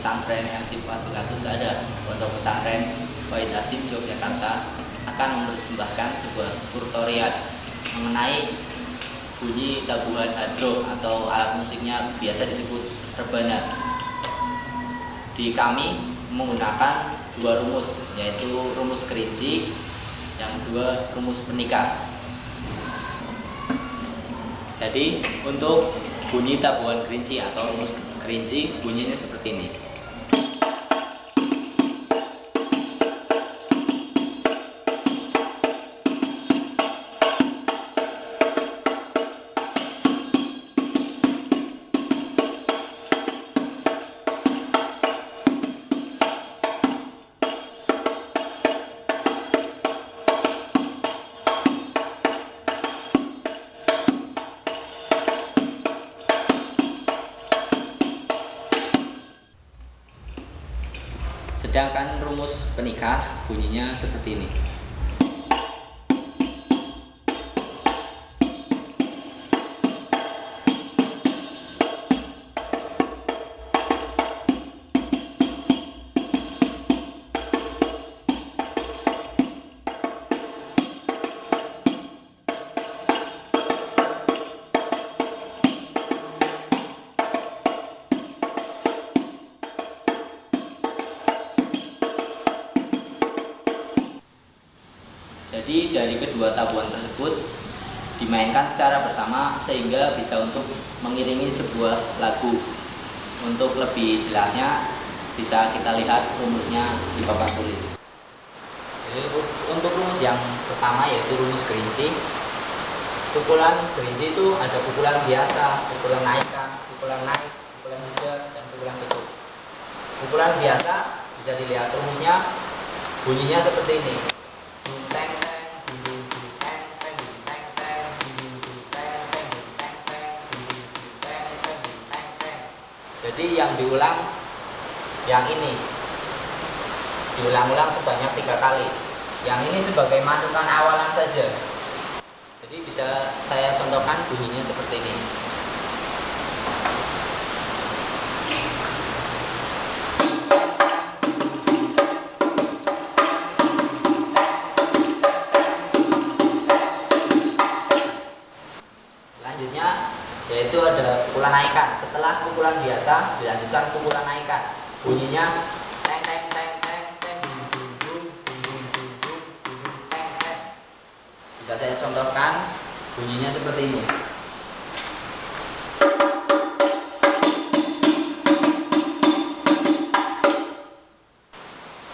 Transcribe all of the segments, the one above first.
pesantren LC Fasulatus ada Pondok Pesantren Wahid Hasim Yogyakarta akan mempersembahkan sebuah tutorial mengenai bunyi tabuhan hadroh atau alat musiknya biasa disebut rebana. Di kami menggunakan dua rumus, yaitu rumus kerinci, yang kedua rumus penikah. Jadi untuk bunyi tabuhan kerinci atau rumus kerinci bunyinya seperti ini. Sedangkan rumus penikah bunyinya seperti ini. Jadi dari kedua tabuhan tersebut dimainkan secara bersama sehingga bisa untuk mengiringi sebuah lagu. Untuk lebih jelasnya bisa kita lihat rumusnya di papan tulis. Jadi untuk rumus yang pertama yaitu rumus kerinci. Pukulan kerinci itu ada pukulan biasa, pukulan naikkan, pukulan naik, pukulan jeda, dan pukulan tutup. Pukulan biasa bisa dilihat rumusnya bunyinya seperti ini. Jadi yang diulang yang ini diulang-ulang sebanyak 3 kali. Yang ini sebagai masukan awalan saja. Jadi bisa saya contohkan bunyinya seperti ini. Selanjutnya yaitu ada pukulan naikkan. Setelah pukulan biasa dilanjutkan pukulan naikkan. Bunyinya teng teng teng teng teng dung dung dung dung dung dung teng teng. Bisa saya contohkan bunyinya seperti ini.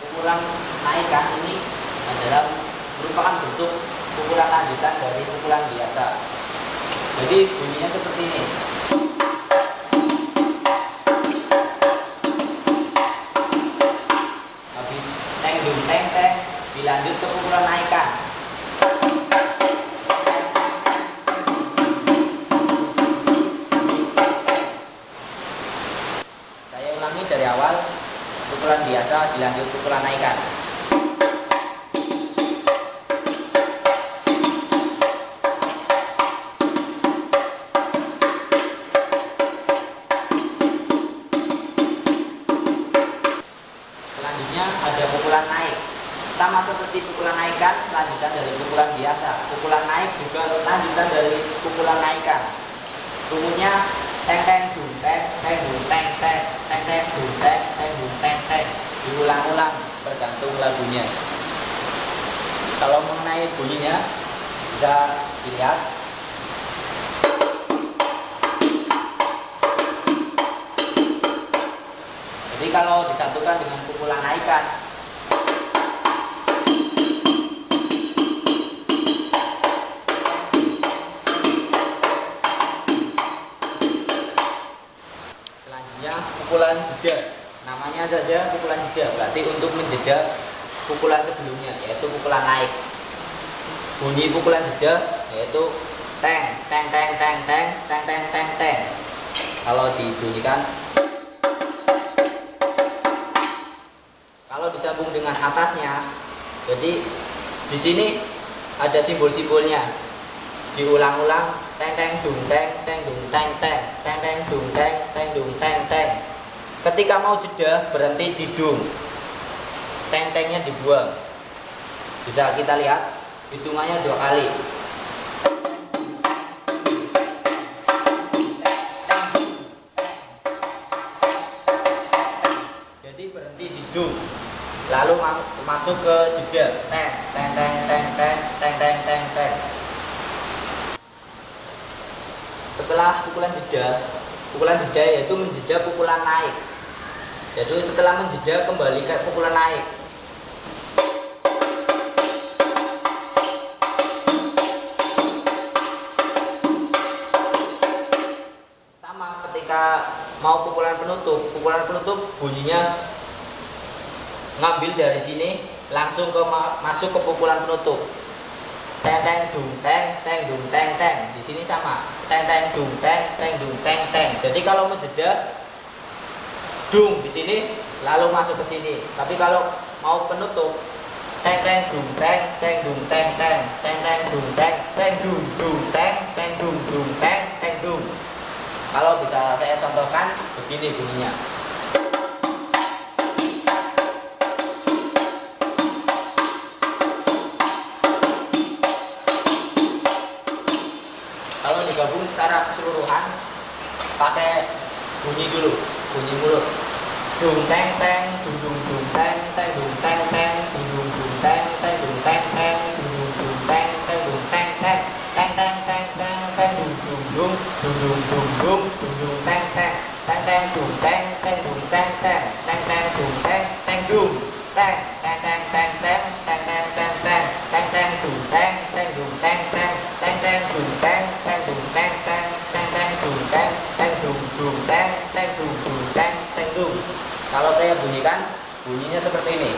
Pukulan naikkan ini adalah merupakan bentuk pukulan lanjutan dari pukulan biasa. Jadi bunyinya seperti ini. Habis teng dung teng teng dilanjut ke pukulan naikkan. Saya ulangi dari awal, pukulan biasa dilanjut pukulan naikkan. Selanjutnya ada pukulan naik. Sama seperti pukulan naikkan, lanjutan dari pukulan biasa. Pukulan naik juga lanjutan dari pukulan naikkan. Rumusnya teng teng dung teng teng dung teng teng teng teng dung teng teng dung teng teng. Diulang-ulang bergantung lagunya. Kalau mengenai bunyinya bisa dilihat. Jadi kalau disatukan dengan pukulan naikkan, selanjutnya pukulan jeda. Namanya saja pukulan jeda, berarti untuk menjeda pukulan sebelumnya, yaitu pukulan naik. Bunyi pukulan jeda yaitu teng teng teng teng teng teng teng teng teng. Kalau dibunyikan, kalau disambung dengan atasnya, jadi di sini ada simbol-simbolnya. Diulang-ulang teng teng dung teng teng dung teng teng teng teng dung teng teng dung teng teng. Ketika mau jeda berhenti di dung, teng-tengnya dibuang. Bisa kita lihat hitungannya 2 kali. Jadi berhenti di dung, lalu masuk ke jeda, teng teng teng teng teng teng teng teng teng. Setelah pukulan jeda yaitu menjeda pukulan naik. Jadi setelah menjeda kembali ke pukulan naik. Sama ketika mau pukulan penutup bunyinya ngambil dari sini langsung masuk ke pukulan penutup. Teng teng dung teng teng dung teng teng. Di sini sama. Teng teng dung teng teng dung teng teng. Jadi kalau menjeda dung di sini lalu masuk ke sini. Tapi kalau mau penutup teng teng dung teng teng dung teng teng teng teng dung teng teng dung dung teng teng dung dung teng teng dung. Kalau bisa saya contohkan begini bunyinya. Kalau digabung secara keseluruhan pakai bunyi dulu, bunyi mulut. Dung teng teng, dung dung dung teng teng dung teng teng, dung dung dung teng teng dung teng teng, dung dung dung teng teng dung teng teng, teng teng teng teng teng dung dung dung, dung dung dung dung, dung dung teng teng, teng teng dung teng teng dung teng teng, teng teng dung teng teng dung, teng teng teng teng teng, teng teng teng teng, teng teng dung teng teng dung teng teng, teng teng dung teng teng dung teng teng, teng teng dung teng teng dung dung teng teng dung dung teng teng dung. Kalau saya bunyikan, bunyinya seperti ini.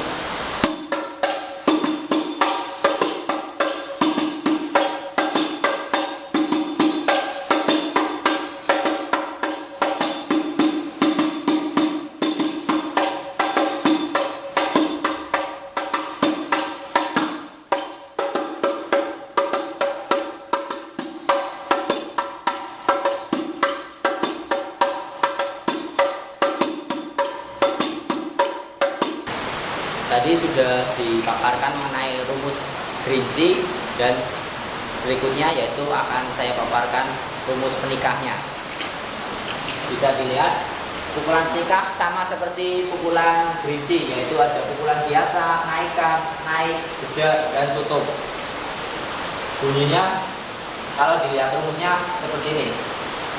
Tadi sudah dipaparkan mengenai rumus gerinci dan berikutnya yaitu akan saya paparkan rumus penikahnya. Bisa dilihat pukulan penikah sama seperti pukulan gerinci, yaitu ada pukulan biasa, naikkan, naik, jeda, dan tutup. Bunyinya kalau dilihat rumusnya seperti ini.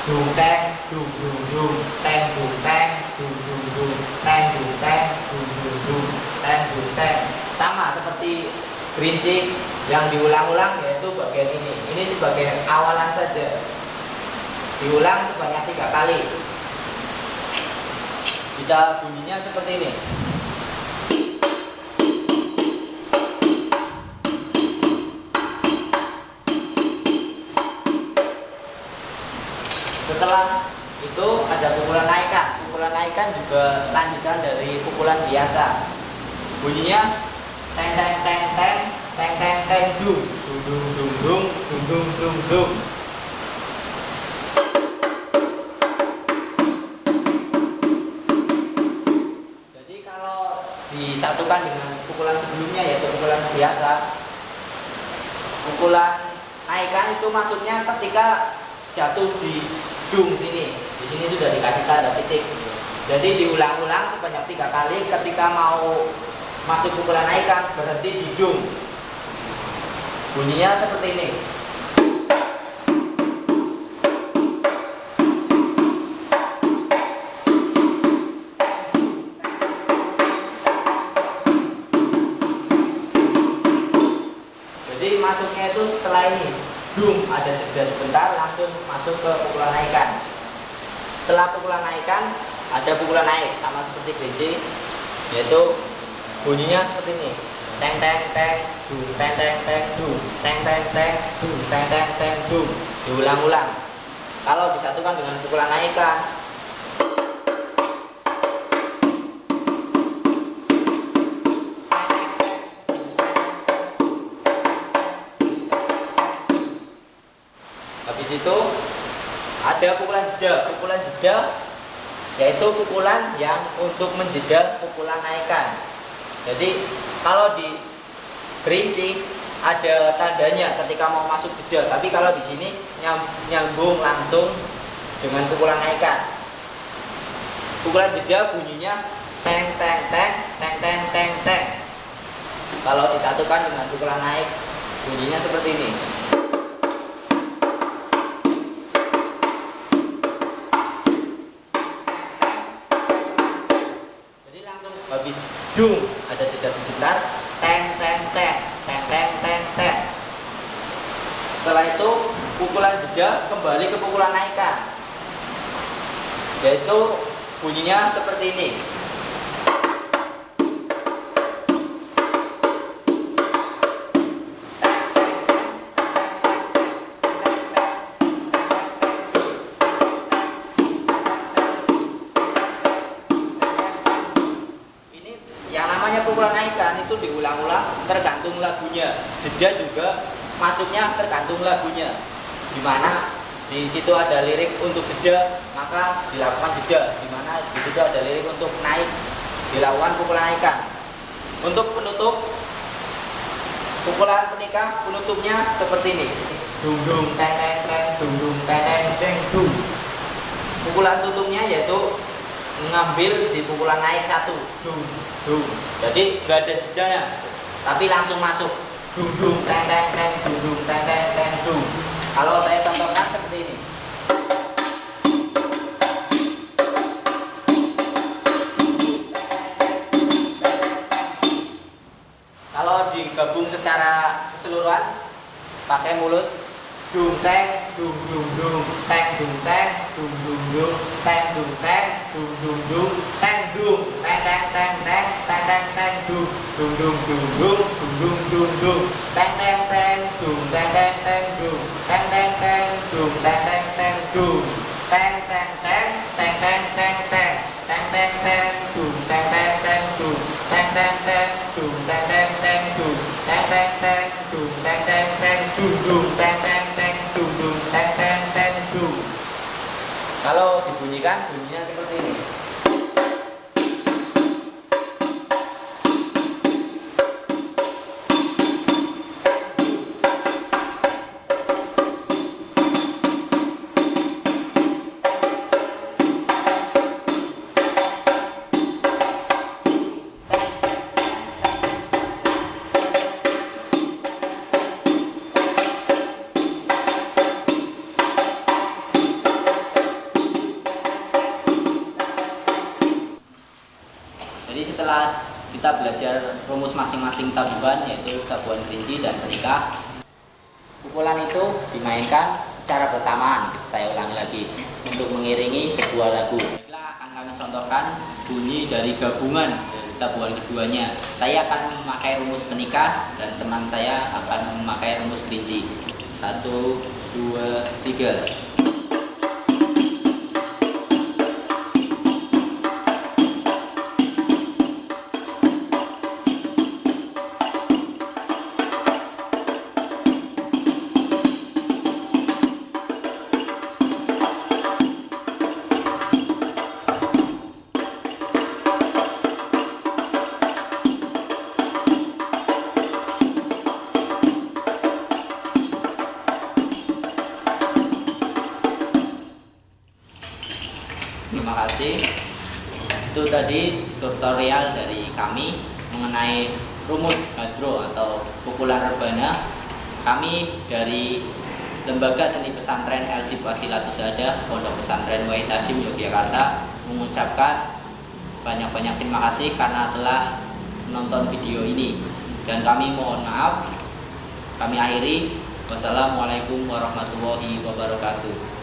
Dung teng, dung dung dung, teng dung teng, dung dung dung, teng dung teng, dung dung dung, teng dung teng. Sama seperti gerinci yang diulang-ulang yaitu bagian ini. Ini sebagai awalan saja. Diulang sebanyak 3 kali. Bisa bunyinya seperti ini. Setelah itu ada pukulan naikkan. Pukulan naikkan juga lanjutan dari pukulan biasa. Bunyinya teng teng teng teng teng teng teng dung dung dung dung dung dung dung dung dung. Jadi kalau disatukan dengan pukulan sebelumnya yaitu pukulan biasa, pukulan naikkan itu masuknya ketika jatuh di dung sini. Di sini sudah dikasih tanda titik. Jadi diulang-ulang sebanyak 3 kali. Ketika mau masuk pukulan naikkan berhenti di dung. Bunyinya seperti ini. Jadi masuknya itu setelah ini. Dung, ada jeda sebentar langsung masuk ke pukulan naikkan. Setelah pukulan naikkan ada pukulan naik sama seperti gerinci, yaitu bunyinya seperti ini. Teng teng teng dung teng teng teng dung teng teng teng dung teng teng teng dung. Diulang-ulang. Kalau disatukan dengan pukulan naikkan habis itu ada pukulan jeda. Pukulan jeda yaitu pukulan yang untuk menjeda pukulan naikan. Jadi kalau di gerinci ada tandanya ketika mau masuk jeda, tapi kalau di sini nyambung langsung dengan pukulan naikan. Pukulan jeda bunyinya teng teng teng teng teng teng teng. Kalau disatukan dengan pukulan naik bunyinya seperti ini. Jadi langsung habis dung ada jeda sebentar, teng teng teng teng teng teng teng. Setelah itu pukulan jeda kembali ke pukulan naikan, yaitu bunyinya seperti ini. Ini yang namanya pukulan naikan itu diulang-ulang tergantung lagunya. Jeda juga masuknya tergantung lagunya. Dimana di situ ada lirik untuk jeda, maka dilakukan jeda. Di mana di situ ada lirik untuk naik, dilakukan pukulan naikan. Untuk penutup, pukulan penikah penutupnya seperti ini. Dung dung teng teng teng, dung dung teng teng teng dung. Pukulan tutupnya yaitu mengambil di pukulan naik satu, dung dung. Jadi nggak ada jedanya, tapi langsung masuk. Dung dung teng teng teng, dung dung teng teng teng dung. Kalau saya contohkan seperti ini. Kalau digabung secara keseluruhan pakai mulut, dung teng dung dung dung teng dung teng dung dung dung teng dung teng dung dung dung teng dung teng teng teng teng teng teng teng dung dung dung dung dung dung dung dung teng teng teng dung teng teng teng dung teng teng teng dung teng teng teng dung teng teng teng teng teng teng teng teng teng teng dung teng teng teng dung teng teng teng dung teng teng teng dung teng teng teng dung teng teng teng dung dung teng teng teng dung dung teng teng teng dung. Kalau dibunyikan bunyinya seperti ini. Jadi setelah kita belajar rumus masing-masing tabuhan, yaitu tabuhan gerinci dan penikah, pukulan itu dimainkan secara bersamaan. Saya ulangi lagi, untuk mengiringi sebuah lagu. Baiklah, akan kami contohkan bunyi dari gabungan dari tabuhan keduanya. Saya akan memakai rumus penikah dan teman saya akan memakai rumus gerinci. 1, 2, 3. Terima kasih. Itu tadi tutorial dari kami mengenai rumus hadro atau pukulan rebana. Kami dari Lembaga Seni Pesantren El-Sib Wasilatus Sadah, Pondok Pesantren Wahid Hasyim Yogyakarta, mengucapkan banyak-banyak terima kasih karena telah menonton video ini. Dan kami mohon maaf. Kami akhiri. Wassalamualaikum warahmatullahi wabarakatuh.